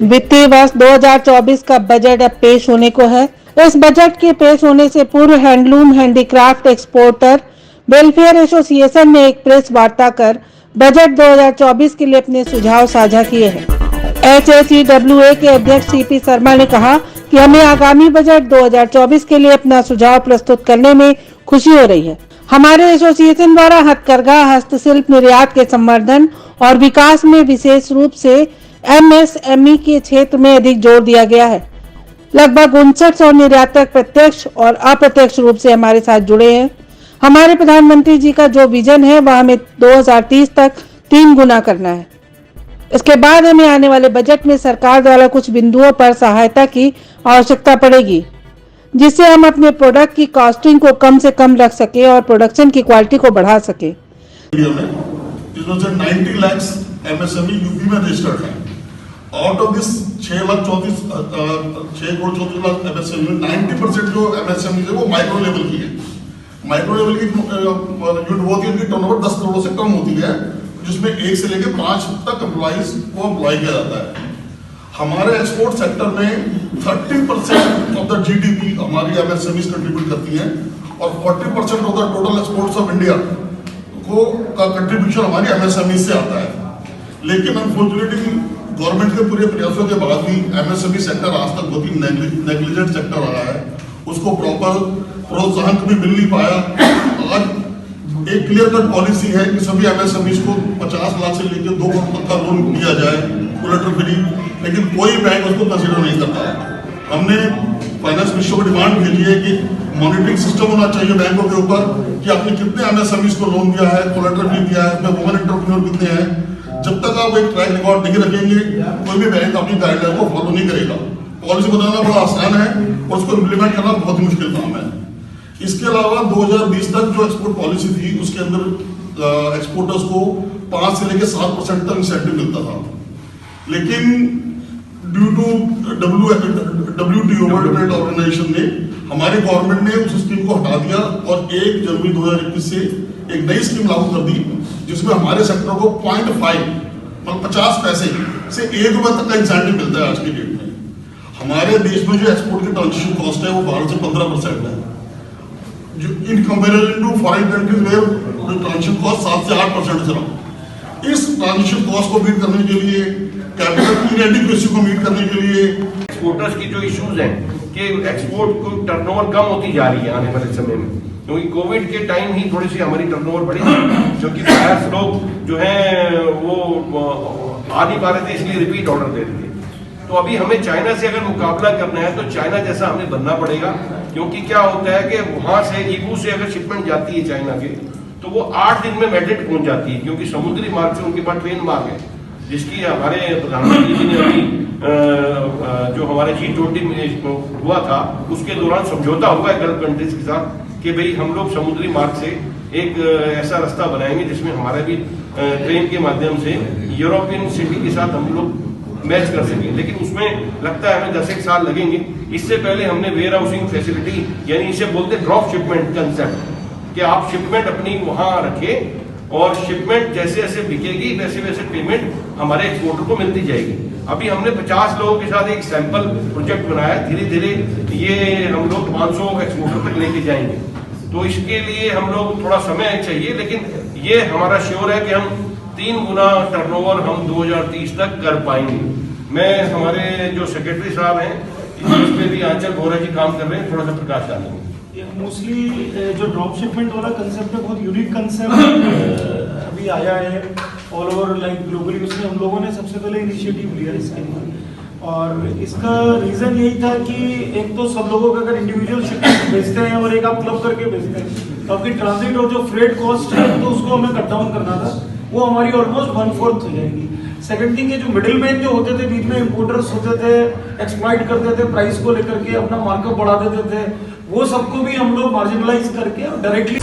वित्तीय वर्ष 2024 का बजट अब पेश होने को है। इस बजट के पेश होने से पूर्व handloom handicraft exporter welfare association ने एक प्रेस वार्ता कर बजट 2024 के लिए अपने सुझाव साझा किए हैं। HSEWA के अध्यक्ष CP शर्मा ने कहा कि हमें आगामी बजट 2024 के लिए अपना सुझाव प्रस्तुत करने में खुशी हो रही है। हमारे एसोसिएशन द्वारा हथकरघा, हस्तशिल्प, निर्यात के संवर्धन और विकास में विशेष रूप से MSME के क्षेत्र में अधिक जोर दिया गया है। लगभग 5900 निर्यातक प्रत्यक्ष और अप्रत्यक्ष रूप से हमारे साथ जुड़े हैं। हमारे प्रधानमंत्री जी का जो विजन है वह हमें 2030 तक 3 गुना करना है। इसके बाद हमें आने वाले बजट में सरकार द्वारा कुछ बिंदुओं पर सहायता की आवश्यकता पड़ेगी, जिससे हम अपने प्रोडक्ट की कॉस्टिंग को कम से कम रख सके और प्रोडक्शन की क्वालिटी को बढ़ा सके। इसमें से 90 लाख MSME यूपी में रजिस्टर्ड है। Out of this 6 crore 34 lakh MSME 90% जो MSME है वो माइक्रो लेवल की है। माइक्रो लेवल की यूनिट वो होती है जिनकी टर्नओवर 10 करोड़ से कम होती है, जिसमें 1 से लेकर 5 तक एम्प्लॉइज को एम्प्लॉय किया जाता है। हमारे एक्सपोर्ट सेक्टर में 30% ऑफ द GDP हमारी MSMEs कंट्रीब्यूट करती हैं और 40% of the total exports of India का कंट्रीब्यूशन हमारी MSME से आता है। लेकिन अनफॉर्चुनेटली गवर्नमेंट के पूरे प्रयासों के बाद भी MSME सेक्टर आज तक बहुत ही नेग्लिजेंट सेक्टर रहा है। उसको प्रॉपर प्रोत्साहन भी मिल नहीं पाया। आज एक क्लियर कट पॉलिसी है कि सभी MSMEs को 50 लाख से लेकर 2 करोड़ तक का लोन दिया जाए कोलेटरल फ्री, लेकिन कोई बैंक उसको कंसिडर नहीं करता। हमने फाइनेंस मिनिस्टर को डिमांड भेजी है कि मॉनिटरिंग सिस्टम होना चाहिए बैंकों के ऊपर कि आपने कितने MSMEs को लोन दिया है, कोलेटरल फ्री दिया है, उसमें वुमेन एंटरप्रेन्योर कितने हैं। जब तक आप एक ट्रैक रिकॉर्ड नहीं रखेंगे कोई भी बैंक अपनी गाइडलाइन को फॉलो नहीं करेगा। पॉलिसी बनाना बड़ा आसान है और उसको इम्प्लीमेंट करना बहुत ही मुश्किल काम है। इसके अलावा 2020 तक जो एक्सपोर्ट पॉलिसी थी उसके अंदर एक्सपोर्टर्स को 5 से लेकर 7% तक इंसेंटिव मिलता था, लेकिन due to WTO world trade organisation ने हमारी गवर्नमेंट ने उस स्कीम को हटा दिया और 1 जनवरी 2021 से एक नई स्कीम लागू कर दी, जिसमें हमारे सेक्टर को 0.5 मतलब 50 पैसे से 1 रुपए तक का इंसेंटिव मिलता है। आज की डेट में हमारे देश में जो एक्सपोर्ट की ट्रांजेक्शन कॉस्ट है वो 12 से 15% है, जो in comparison to foreign countries में ट्रांजेक्शन कॉस्ट 7 से 8% से रहा। इस ट्रांजेक्शन कॉस्ट को मीट करने के लिए, कैपिटल इनएडिक्वेसी को मीट करने के लिए एक्सपोर्टर्स की जो इश्यूज हैं कि एक्सपोर्ट को टर्नओवर कम होती जा रही है आने वाले समय में, क्योंकि कोविड के टाइम ही थोड़ी सी हमारी टर्नओवर बढ़ी थी, क्योंकि बायर्स लोग जो है वो आ नहीं पा रहे थे, इसलिए रिपीट ऑर्डर दे रहे थे। तो अभी हमें चाइना से अगर मुकाबला करना है तो चाइना जैसा हमें बनना पड़ेगा, क्योंकि क्या होता है कि वहां से ईगू से अगर शिपमेंट जाती है चाइना के तो वो 8 दिन में मैड्रिड पहुंच जाती है, क्योंकि समुद्री मार्ग से उनके पास ट्रेन मार्ग है, जिसकी हमारे प्रधानमंत्री जी ने अभी जो हमारे G20 में हुआ था उसके दौरान समझौता हुआ है गल्फ कंट्रीज के साथ कि भाई हम लोग समुद्री मार्ग से एक ऐसा रास्ता बनाएंगे जिसमें हमारा भी ट्रेन के माध्यम से यूरोपियन सिटी के साथ हम लोग मैच कर सकें। लेकिन उसमें लगता है हमें 10 साल लगेंगे। इससे पहले हमने वेयर हाउसिंग फैसिलिटी, यानी इसे बोलते ड्रॉप शिपमेंट कंसेप्ट, कि आप शिपमेंट अपनी वहां रखें और शिपमेंट जैसे जैसे बिकेगी वैसे वैसे पेमेंट हमारे एक्सपोर्टर को मिलती जाएगी। अभी हमने 50 लोगों के साथ एक सैंपल प्रोजेक्ट बनाया, धीरे धीरे ये हम लोग 500 एक्सपोर्टर तक लेके जाएंगे। तो इसके लिए हम लोग थोड़ा समय चाहिए, लेकिन ये हमारा श्योर है कि हम 3 गुना टर्नओवर हम 2030 तक कर पाएंगे। मैं हमारे जो सेक्रेटरी साहब हैं इसमें भी आंचल बोरा जी काम कर रहे हैं, थोड़ा सा प्रकाश डालेंगे। मोस्टली जो ड्रॉप शिपमेंट वाला कंसेप्ट है बहुत यूनिक कंसेप्ट अभी आया है ऑल ओवर लाइक ग्लोबली। उसमें हम लोगों ने सबसे पहले इनिशिएटिव लिया इसके लिए, और इसका रीजन यही था कि एक तो सब लोगों का अगर इंडिविजुअल शिपमेंट भेजते हैं और एक आप क्लब करके भेजते हैं तो आपकी ट्रांजिट और जो फ्रेट कॉस्ट है तो उसको हमें कट डाउन करना था, वो हमारी ऑलमोस्ट 1/4 हो जाएगी। सेकंड थिंग, ये जो मिडिल मैन जो होते थे बीच में, इंपोर्टर्स होते थे, एक्सप्लॉइट करते थे प्राइस को लेकर के, अपना मार्कअप बढ़ा देते थे, वो सबको भी हम लोग मार्जिनलाइज करके डायरेक्टली